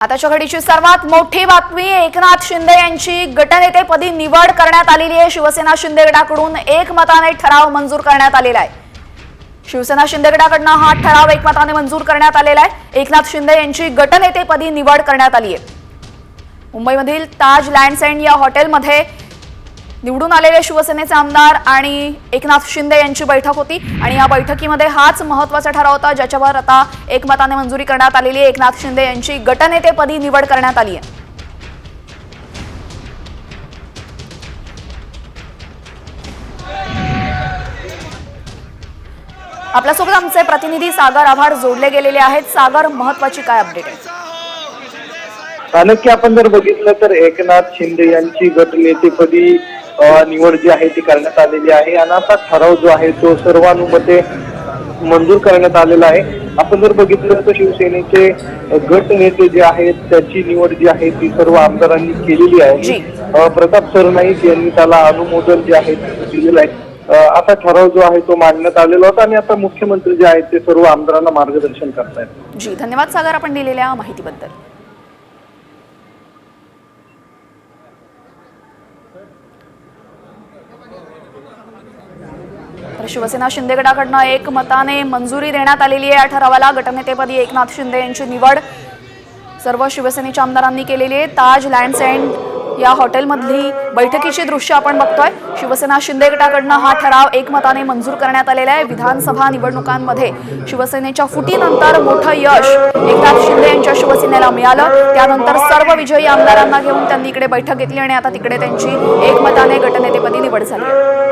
आताच्या घडीची सर्वात मोठी बातमी, एकनाथ शिंदे यांची गटनेतेपदी निवड करण्यात आलेली आहे। शिवसेना शिंदे गटाकडून एकमताने ठराव मंजूर करण्यात आलेला आहे। शिवसेना शिंदे गटाकडून हा ठराव एकमताने मंजूर करण्यात आलेला आहे। एकनाथ शिंदे यांची गटनेतेपदी निवड करण्यात आली आहे। मुंबईमधील ताज लँड्स एंड या हॉटेलमध्ये निवडून आलेले शिवसेनेचे आमदार आणि एकनाथ शिंदे यांची बैठक होती आणि या बैठकीमध्ये हाच महत्त्वाचा ठराव होता ज्याच्यावर आता एकमताने मंजुरी करण्यात आलेली आहे। एकनाथ शिंदे यांची गटनेतेपदी निवड करण्यात आली आहे। आपल्यासोबत आमचे प्रतिनिधी सागर आव्हाड जोडले गेलेले आहेत। सागर, महत्त्वाची काय अपडेट आहे? नक्की आपण जर बघितलं तर एकनाथ शिंदे यांची गटनेतेपदी निवड जी आहे ती करण्यात आलेली आहे आणि आता ठराव जो आहे तो सर्वानुमते मंजूर करण्यात आलेला आहे। आपण जर बघितलं तर शिवसेनेचे गटनेते जे आहेत त्याची निवड जी आहे ती सर्व आमदारांनी केलेली आहे। प्रताप सरनाईक यांनी त्याला अनुमोदन जे आहे दिलेलं आहे। आता ठराव जो आहे तो मांडण्यात आलेला होता आणि आता मुख्यमंत्री जे आहेत ते सर्व आमदारांना मार्गदर्शन करतायत। जी, धन्यवाद सागर, आपण दिलेल्या माहितीबद्दल। तर शिवसेना शिंदे गटाकडून एकमताने मंजुरी देण्यात आलेली आहे। या ठरावाला गटनेतेपदी एकनाथ शिंदे यांची निवड सर्व शिवसेनेच्या आमदारांनी केलेली आहे। ताज लँड्स एंड या हॉटेलमधली बैठकीची दृश्य आपण बघतोय। शिवसेना शिंदे गटाकडून हा ठराव एकमताने मंजूर करण्यात आलेला आहे। विधानसभा निवडणुकांमध्ये शिवसेनेच्या फुटीनंतर मोठं यश एकनाथ शिंदे यांच्या शिवसेनेला मिळालं। त्यानंतर सर्व विजयी आमदारांना घेऊन त्यांनी इकडे बैठक घेतली आणि आता तिकडे त्यांची एकमताने गटनेतेपदी निवड झाली आहे।